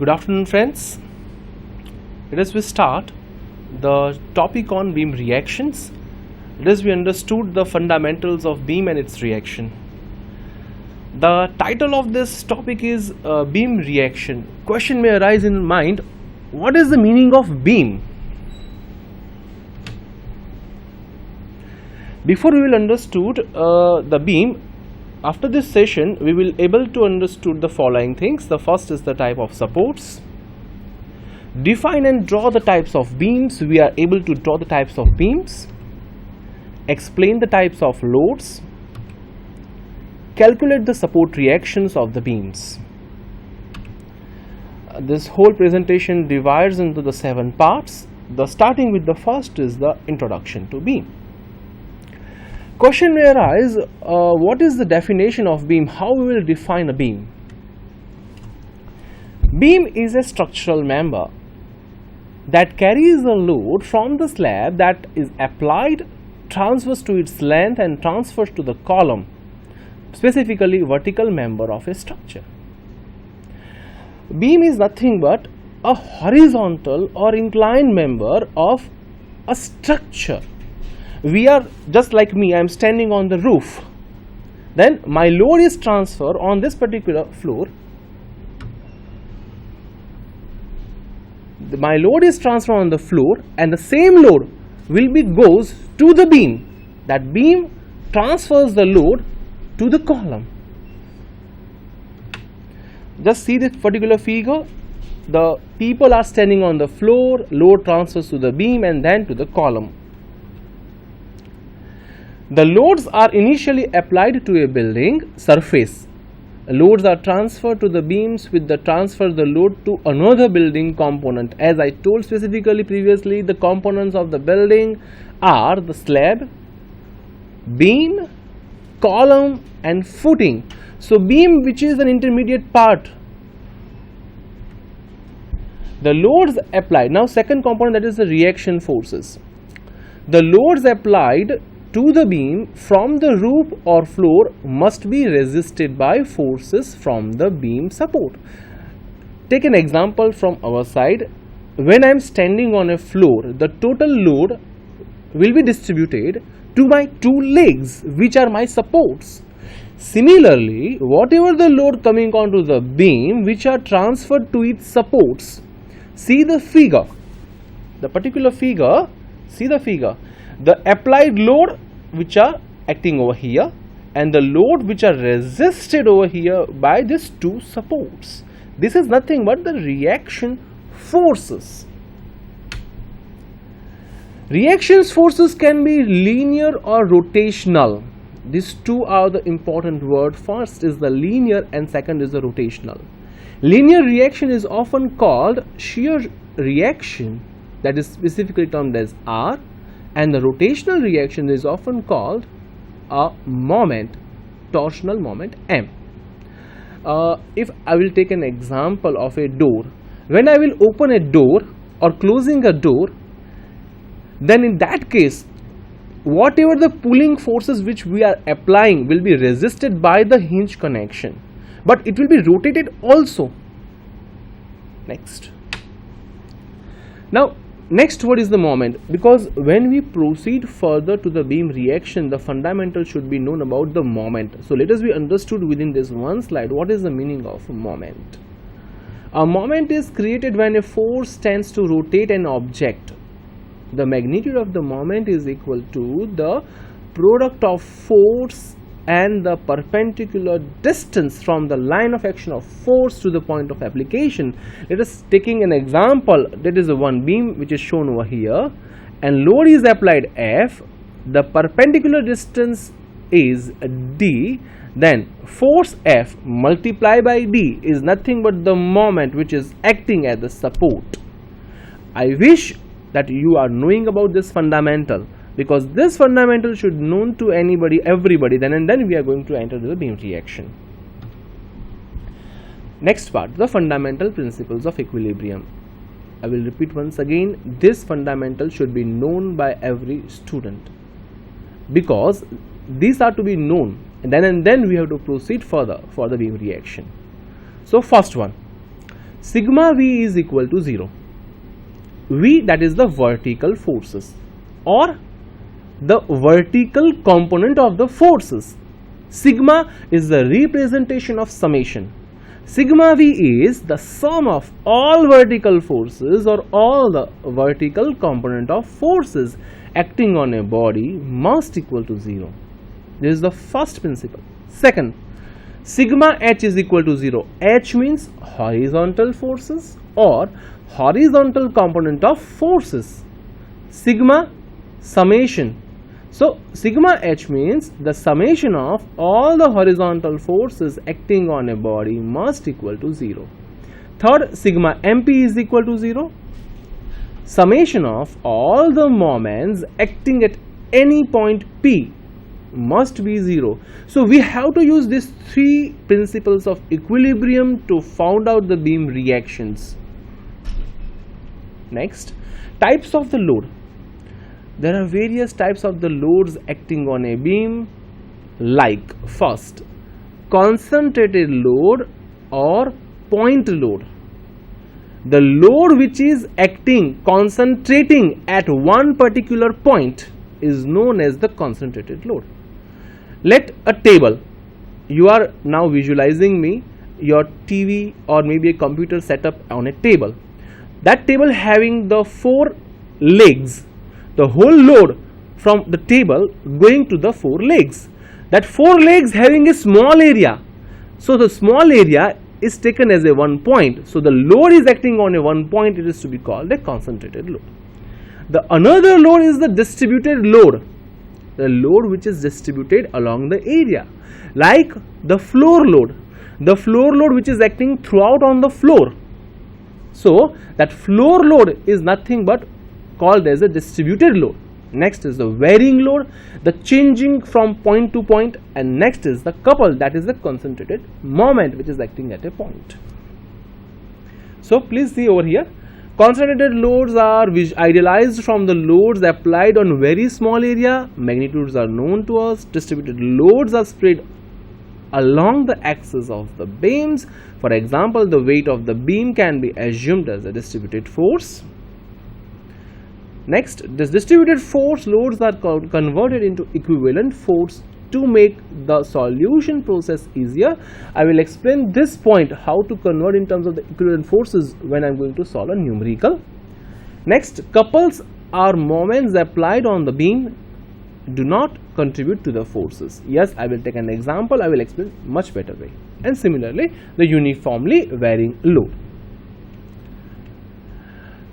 Good afternoon, friends. Let us start the topic on beam reactions. Let us we understood the fundamentals of beam and its reaction. The title of this topic is beam reaction. Question may arise in mind, what is the meaning of beam? Before we will understood the beam, after this session we will able to understood the following things. The first is the type of supports. Define and draw the types of beams. We are able to draw the types of beams. Explain the types of loads. Calculate the support reactions of the beams. This whole presentation divides into the 7 parts. Starting with the first is the introduction to beam. Question may arise, what is the definition of beam? How we will define a beam? Beam is a structural member that carries a load from the slab that is applied transverse to its length and transfers to the column, specifically vertical member of a structure. Beam is nothing but a horizontal or inclined member of a structure. We are just like me, I am standing on the roof. Then my load is transferred on this particular floor. My load is transferred on the floor and the same load will be goes to the beam. That beam transfers the load to the column. Just see this particular figure. The people are standing on the floor, load transfers to the beam and then to the column. The loads are initially applied to a building surface. Loads are transferred to the beams with the transfer the load to another building component. As I told specifically previously, the components of the building are the slab, beam, column and footing. So beam, which is an intermediate part, the loads applied. Now second component, that is the reaction forces. The loads applied to the beam from the roof or floor must be resisted by forces from the beam support. Take an example from our side. When I am standing on a floor, the total load will be distributed to my 2 legs, which are my supports. Similarly, whatever the load coming onto the beam, which are transferred to its supports. See the figure, the particular figure, see the figure. The applied load which are acting over here and the load which are resisted over here by these 2 supports. This is nothing but the reaction forces. Reaction forces can be linear or rotational. These 2 are the important words. First is the linear and second is the rotational. Linear reaction is often called shear reaction, that is specifically termed as R, and the rotational reaction is often called a moment, torsional moment M. If I will take an example of a door, when I will open a door or closing a door, then in that case, whatever the pulling forces which we are applying will be resisted by the hinge connection, but it will be rotated also. Next. Now, next word is the moment, because when we proceed further to the beam reaction, the fundamental should be known about the moment. So let us be understood within this one slide what is the meaning of moment. A moment is created when a force tends to rotate an object. The magnitude of the moment is equal to the product of force and the perpendicular distance from the line of action of force to the point of application. Let us taking an example, that is the one beam which is shown over here and load is applied F, the perpendicular distance is D, then force F multiplied by D is nothing but the moment which is acting as the support. I wish that you are knowing about this fundamental, because this fundamental should known to anybody, everybody, then and then we are going to enter the beam reaction. Next part, the fundamental principles of equilibrium. I will repeat once again, this fundamental should be known by every student, because these are to be known and then we have to proceed further for the beam reaction. So first one, sigma V is equal to 0. V, that is the vertical forces or the vertical component of the forces. Sigma is the representation of summation. Sigma V is the sum of all vertical forces or all the vertical component of forces acting on a body must equal to 0. This is the first principle. Second, sigma H is equal to 0. H means horizontal forces or horizontal component of forces. Sigma, summation. So sigma H means the summation of all the horizontal forces acting on a body must equal to 0. Third, sigma MP is equal to 0. Summation of all the moments acting at any point P must be 0. So we have to use these three principles of equilibrium to find out the beam reactions. Next, types of the load. There are various types of the loads acting on a beam, like first, concentrated load or point load. The load which is acting, concentrating at one particular point is known as the concentrated load. Let a table, you are now visualizing me your TV or maybe a computer setup on a table. That table having the 4 legs, the whole load from the table going to the 4 legs. That 4 legs having a small area. So the small area is taken as a one point. So the load is acting on a one point. It is to be called a concentrated load. The another load is the distributed load. The load which is distributed along the area, like the floor load. The floor load which is acting throughout on the floor. So that floor load is nothing but called as a distributed load. Next is the varying load, the changing from point to point, and next is the couple, that is the concentrated moment which is acting at a point. So please see over here, concentrated loads are idealized from the loads applied on very small area. Magnitudes are known to us. Distributed loads are spread along the axis of the beams. For example, the weight of the beam can be assumed as a distributed force. Next, this distributed force loads are converted into equivalent force to make the solution process easier. I will explain this point, how to convert in terms of the equivalent forces, when I am going to solve a numerical. Next, couples are moments applied on the beam, do not contribute to the forces. Yes, I will take an example, I will explain much better way. And similarly, the uniformly varying load.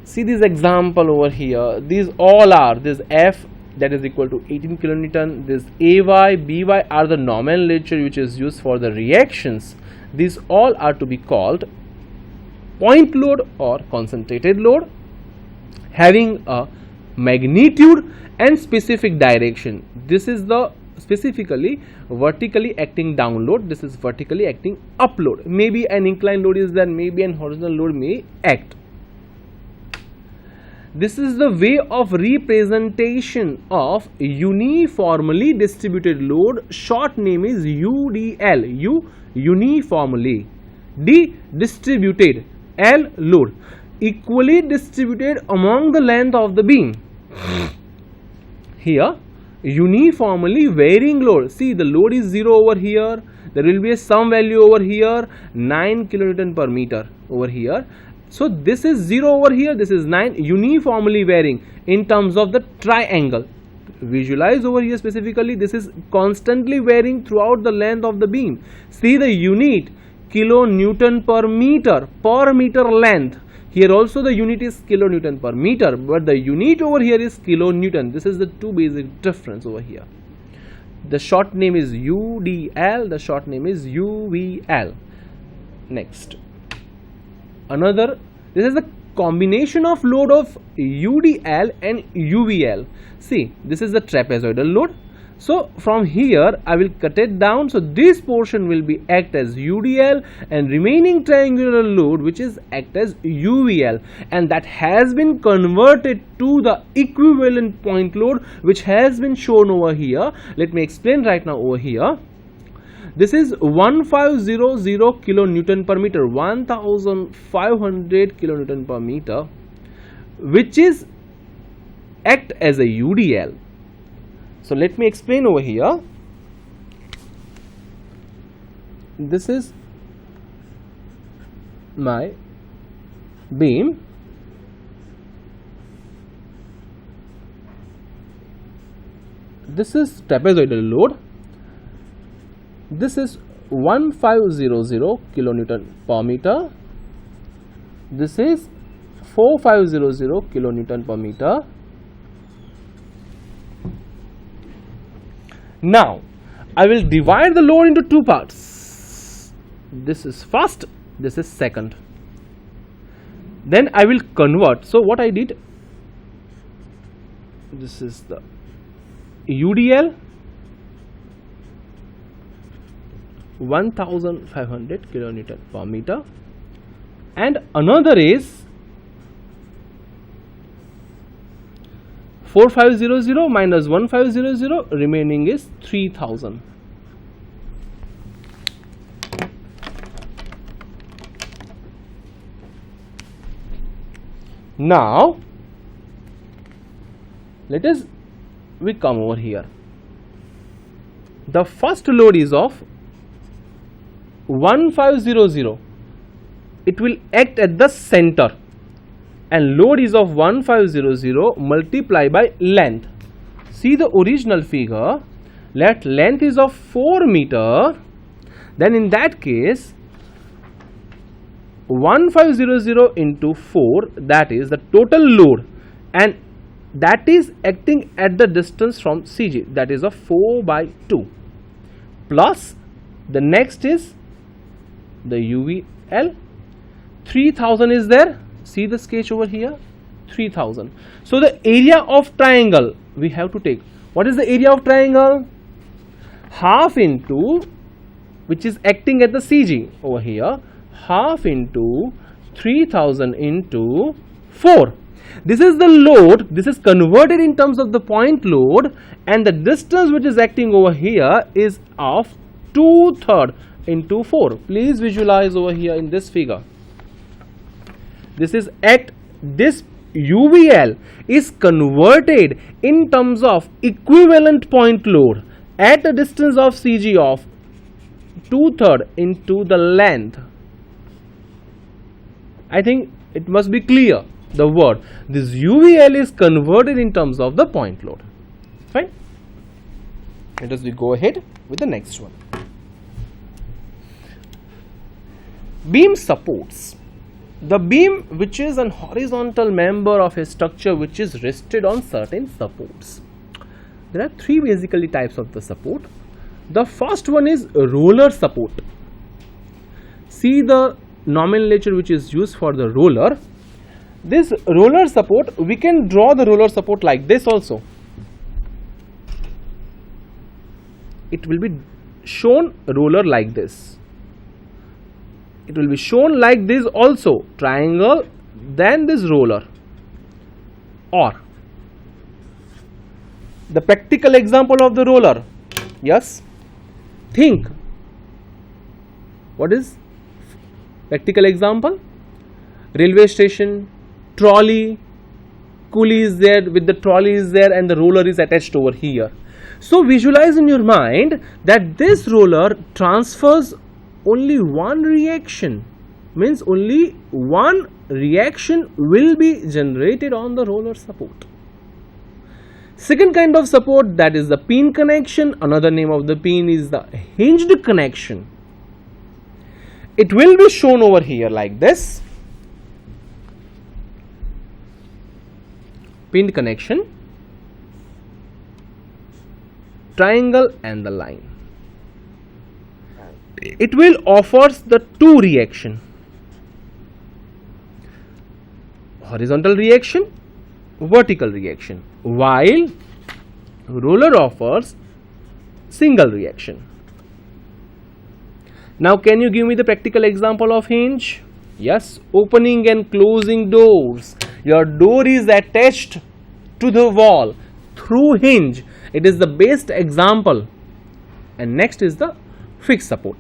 See this example over here. These all are, this F that is equal to 18 kilonewton, this AY, BY are the nomenclature which is used for the reactions. These all are to be called point load or concentrated load, having a magnitude and specific direction. This is the specifically vertically acting down load, this is vertically acting up load. Maybe an inclined load is there, maybe an horizontal load may act. This is the way of representation of uniformly distributed load. Short name is UDL. U, uniformly. D, distributed. L, load. Equally distributed among the length of the beam. Here, uniformly varying load. See, the load is 0 over here. There will be some value over here, 9 kilonewton per meter over here. So this is 0 over here, this is 9, uniformly varying in terms of the triangle. Visualize over here specifically, this is constantly varying throughout the length of the beam. See the unit, kilonewton per meter length. Here also the unit is kilonewton per meter, but the unit over here is kilonewton. This is the two basic difference over here. The short name is UDL, the short name is UVL. Next. Another, this is the combination of load of UDL and UVL. See, this is the trapezoidal load. So from here I will cut it down. So this portion will be act as UDL and remaining triangular load which is act as UVL, and that has been converted to the equivalent point load which has been shown over here. Let me explain right now over here. This is 1500 kilonewton per meter, 1500 kilonewton per meter, which is act as a UDL. So let me explain over here. This is my beam. This is trapezoidal load. This is 1500 kilonewton per meter. This is 4500 kilonewton per meter. Now I will divide the load into two parts. This is first, this is second. Then I will convert. So what I did, this is the UDL 1500 kilonewton per meter, and another is 4500 minus 1500, remaining is 3000. Now we come over here. The first load is of 1500. It will act at the center, and load is of 1500 multiplied by length. See the original figure, let length is of 4 meter, then in that case 1500 into 4, that is the total load, and that is acting at the distance from CG, that is of 4 by 2, plus the next is the UVL 3000 is there. See the sketch over here, 3000. So the area of triangle we have to take. What is the area of triangle? Half into, which is acting at the CG over here, half into 3000 into 4. This is the load. This is converted in terms of the point load, and the distance which is acting over here is of 2/3 into 4. Please visualize over here in this figure. This is this UVL is converted in terms of equivalent point load at a distance of CG of 2/3 into the length. I think it must be clear, the word. This UVL is converted in terms of the point load. Fine. Let us go ahead with the next one. Beam supports. The beam, which is an horizontal member of a structure which is rested on certain supports. There are three basically types of the support. The first one is roller support. See the nomenclature which is used for the roller. This roller support, we can draw the roller support like this also. It will be shown roller like this. It will be shown like this also, triangle, then this roller. Or the practical example of the roller. Yes, think. What is practical example? Railway station, trolley, coolie is there, with the trolley is there, and the roller is attached over here. So visualize in your mind that this roller transfers only one reaction, means only one reaction will be generated on the roller support. Second kind of support, that is the pin connection. Another name of the pin is the hinged connection. It will be shown over here like this. Pinned connection, triangle and the line. It will offers the two reaction, horizontal reaction, vertical reaction, while roller offers single reaction. Now can you give me the practical example of hinge? Yes, opening and closing doors. Your door is attached to the wall through hinge. It is the best example. And next is the fixed support.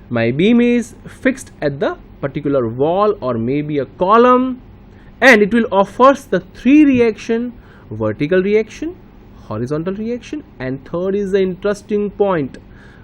My beam is fixed at the particular wall or maybe a column, and it will offer the three reaction: vertical reaction, horizontal reaction, and third is the interesting point,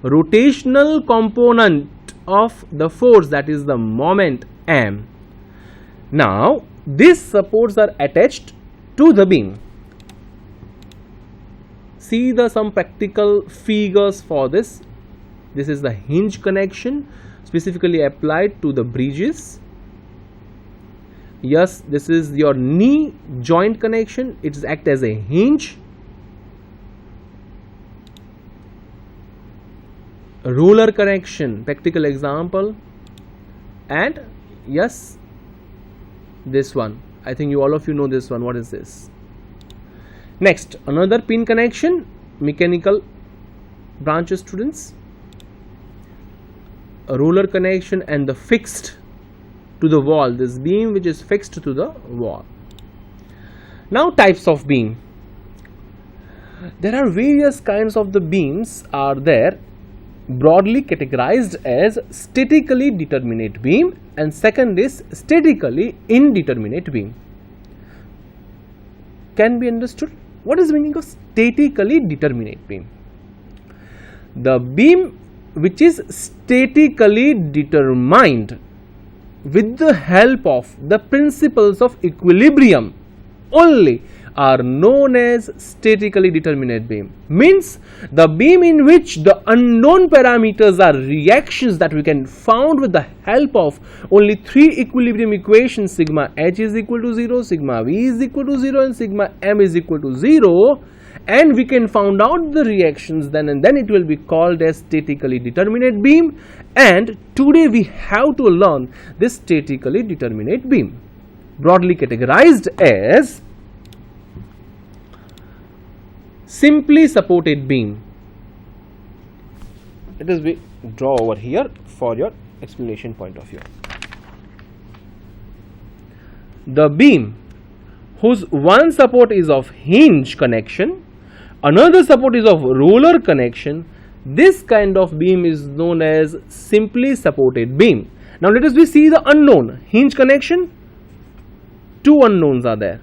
rotational component of the force, that is the moment M. Now these supports are attached to the beam. See some practical figures for this. This is the hinge connection specifically applied to the bridges. Yes, this is your knee joint connection. It acts as a hinge. Roller connection, practical example. And yes, this one, I think all of you know this one. What is this? Next, another pin connection, mechanical branches students. A roller connection and the fixed to the wall, this beam which is fixed to the wall. Now types of beam. There are various kinds of the beams are there, broadly categorized as statically determinate beam, and second is statically indeterminate beam. Can be understood? What is the meaning of statically determinate beam? The beam which is statically determined with the help of the principles of equilibrium only are known as statically determinate beam. Means the beam in which the unknown parameters are reactions that we can found with the help of only three equilibrium equations: sigma h is equal to 0, sigma v is equal to 0, and sigma m is equal to 0, and we can found out the reactions then, and then it will be called as statically determinate beam. And today we have to learn this statically determinate beam, broadly categorized as simply supported beam. Let us draw over here for your explanation point of view. The beam whose one support is of hinge connection, another support is of roller connection, this kind of beam is known as simply supported beam. Now let us see the unknown. Hinge connection, two unknowns are there.